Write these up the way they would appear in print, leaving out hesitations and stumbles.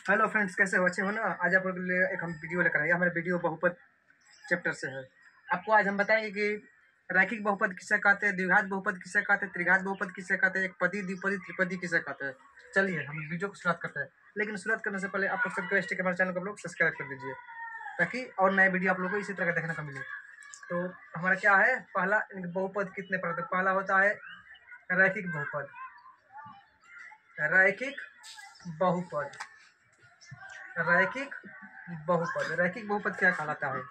Hello friends, कैसे हो? अच्छे हो ना? आज आप लोग के लिए एक हम वीडियो लेकर आए। हमारे वीडियो बहुपद चैप्टर से है। आपको आज हम बताएंगे कि रैखिक बहुपद किसे कहते हैं, द्विघात बहुपद किसे कहते हैं, त्रिघात बहुपद किसे कहते हैं, एकपदी, द्विपदी, त्रिपदी किसे कहते हैं। चलिए हम वीडियो को शुरुआत करते हैं। लेकिन शुरुआत करने से पहले आप लोग सबको रिक्वेस्ट है कि हमारे चैनल को आप लोग सब्सक्राइब कर दीजिए, ताकि और नए वीडियो आप लोगों को इसी तरह का देखने को मिले। तो हमारा क्या है, पहला बहुपद कितने पर होते हैं? पहला होता है रैखिक बहुपद। रैखिक बहुपद, रैखिक बहुपद। रैखिक बहुपद क्या कहलाता है?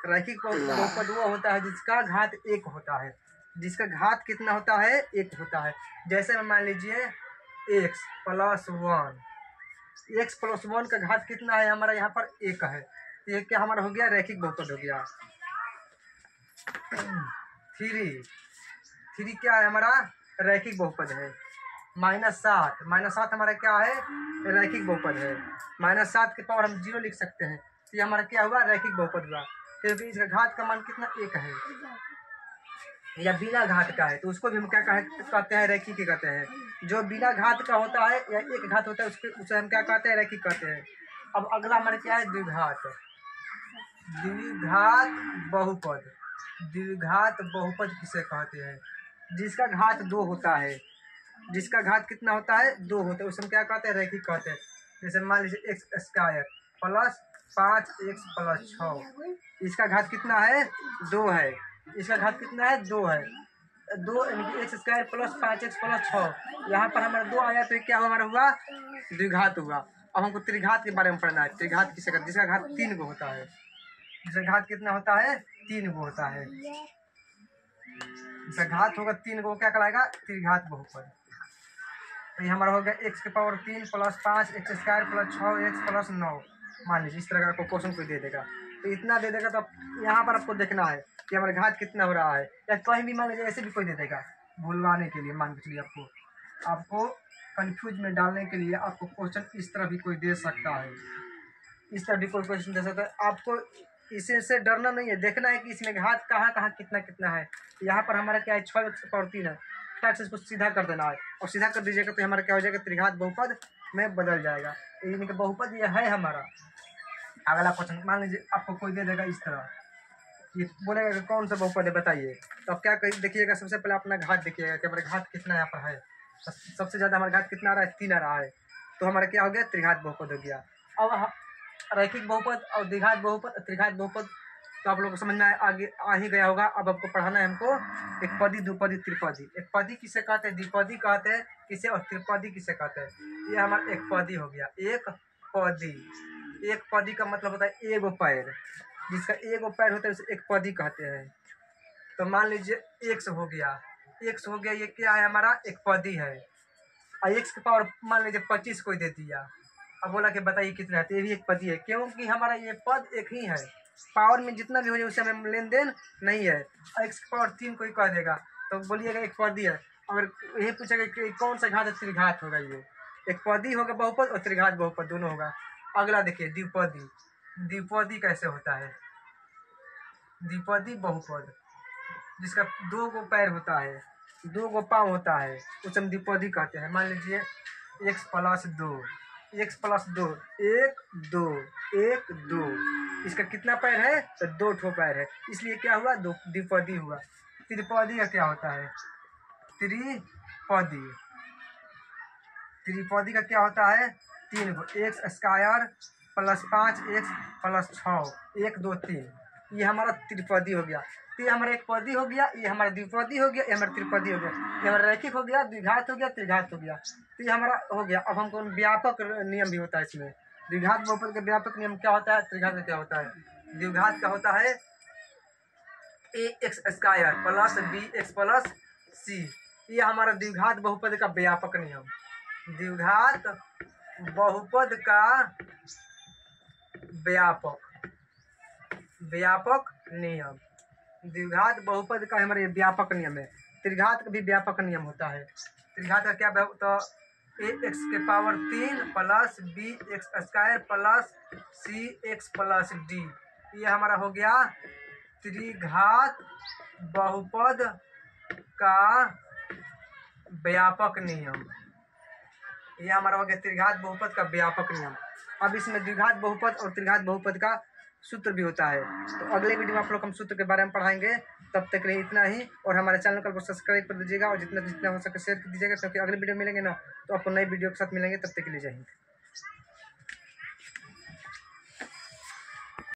रैखिक बहुपद वो होता है जिसका घात एक होता है। जिसका घात कितना होता है? एक होता है। जैसे मान लीजिए x plus one, x plus one का घात कितना है? हमारा यहाँ पर एक है। तो ये क्या हमारा हो गया? रैखिक बहुपद हो गया। थ्री, थ्री क्या है? हमारा रैखिक बहुपद है। -7, -7 हमारा क्या है? रैखिक बहुपद है। -7 के पावर हम 0 लिख सकते हैं। तो ये हमारा क्या हुआ? रैखिक बहुपद हुआ, क्योंकि इसका घात का मान कितना? एक है। या बिना घात का है तो उसको भी हम क्या कहते हैं? रैखिक ही कहते हैं। जो बिना घात का होता है या एक घात होता है उसे हम क्या कहते हैं? रैखिक कहते हैं। अब अगला हमारा क्या है? द्विघात। द्विघात बहुपद। द्विघात बहुपद किसे कहते हैं? जिसका घात 2 होता है। जिसका घात कितना होता है? 2 होता है, उसे हम क्या कहते हैं? रैखिक कहते हैं। जैसे मान लीजिए x square plus 5x plus 6, इसका घात कितना है? 2 है। इसका घात कितना है? 2 है। 2 यानी कि x square plus 5x plus 6, यहाँ पर हमारा 2 आया तो क्या हमारा हुआ? द्विघात हुआ। अब हमको त्रिघात के बारे में पढ़ना है। त्रिघात किसे कहते हैं? जिसका घात 3 गो होता है। जिसका घात कितना होता है? 3 गो होता है। जिसका घात होगा 3 गो क्या कहलाएगा? त्रिघात बहुपद। तो ये हमारा हो गया x के power 3 plus 5 x square plus 6x plus 9। मान लीजिए इस तरह का आपको क्वेश्चन कोई दे देगा, तो इतना दे देगा तो यहाँ पर आपको देखना है कि हमारा घात कितना हो रहा है। या कहीं भी मान लीजिए ऐसे भी कोई दे देगा भूलवाने के लिए, मान के चलिए आपको कंफ्यूज में डालने के लिए आपको क्वेश्चन इस तरह भी कोई दे सकता है। इस तरह भी कोई क्वेश्चन दे सकता है। आपको इसे से डरना नहीं है, देखना है कि इसमें घात कहाँ कहाँ कितना कितना है। यहाँ पर हमारा क्या है? 6x की पावर 3 है। फटाक से इसको सीधा कर देना है, और सीधा कर दीजिएगा तो हमारा क्या हो जाएगा? त्रिघात बहुपद में बदल जाएगा। यानी कि बहुपद ये है हमारा। अगला क्वेश्चन मान लीजिए आपको कोई दे देगा इस तरह, ये बोलेगा कि कौन सा बहुपद है बताइए। तो आप क्या देखिएगा? सबसे पहले अपना घात देखिएगा कि हमारा घात कितना यहाँ पर है। सबसे ज़्यादा हमारा घात कितना आ रहा है? 3 आ रहा है। तो हमारा क्या हो गया? त्रिघात बहुपद हो गया। अब रैखिक बहुपद और द्विघात बहुपद, त्रिघात बहुपद तो आप लोग को समझ में आगे आ ही गया होगा। अब आपको पढ़ाना है हमको एकपदी, द्विपदी, त्रिपदी। एकपदी किसे कहते हैं? द्विपदी कहते हैं किसे? और त्रिपदी किसे कहते हैं? ये हमारा एकपदी हो गया। एक पदी, एक पदी का मतलब होता है एगो पैर। जिसका एगो पैर होता है उसे एक पदी कहते हैं। तो मान लीजिए एक्स हो गया, एक्स हो गया, ये क्या है? हमारा एक पदी है। और एक्स के पावर मान लीजिए 25 कोई दे दिया। अब बोला कि बताइए कितना है? तो ये भी एक पदी है, क्योंकि हमारा ये पद एक ही है। पावर में जितना भी हो जाए उससे हमें लेन देन नहीं है। और एक्स की पावर 3 कोई कह देगा तो बोलिएगा एक पदी है। अगर यही पूछेगा कि कौन सा घात है? त्रिघात होगा। ये एक पदी होगा बहुपद और त्रिघात बहुपद दोनों होगा। अगला देखिए द्विपदी। द्विपदी कैसे होता है? द्विपदी बहुपद जिसका 2 गो पैर होता है, 2 गो पाँव होता है, उसे हम द्विपदी कहते हैं। मान लीजिए x प्लस 2, x प्लस 2, 1 2 1 2, इसका कितना पैर है? तो 2 ठो पैर है, इसलिए क्या हुआ? द्विपदी हुआ। त्रिपदी का क्या होता है? त्रिपदी, त्रिपदी का क्या होता है? 3 गो, X square plus 5x plus 6, 1 2 3, ये हमारा त्रिपदी हो गया। तो ये हमारा एक पदी हो गया, ये हमारा द्विपदी हो गया, ये हमारा त्रिपदी हो गया, ये हमारा रैखिक हो गया, द्विघात हो गया, त्रिघात हो गया। तो ये हमारा हो गया। अब हमको व्यापक नियम भी होता है इसमें। द्विघात बहुपद का व्यापक नियम क्या होता है? त्रिघात का क्या होता है? द्विघात का होता है ax square plus bx plus c, ये हमारा द्विघात बहुपद का व्यापक नियम। द्विघात बहुपद का व्यापक नियम, द्विघात बहुपद का हमारे व्यापक नियम है। त्रिघात का भी व्यापक नियम होता है। त्रिघात का क्या? तो एक्स के power 3 plus B X square plus C X plus D, ये हमारा हो गया त्रिघात बहुपद का व्यापक नियम। ये हमारा हो गया त्रिघात बहुपद का व्यापक नियम। अब इसमें द्विघात बहुपद और त्रिघात बहुपद का सूत्र भी होता है। तो अगले वीडियो में आप लोग हम सूत्र के बारे में पढ़ाएंगे। तब तक के लिए इतना ही, और हमारे चैनल को सब्सक्राइब कर दीजिएगा और जितना जितना हो सके शेयर कर दीजिएगा, क्योंकि अगले वीडियो मिलेंगे ना तो आपको नई वीडियो के साथ मिलेंगे। तब तक के लिए जय हिंद।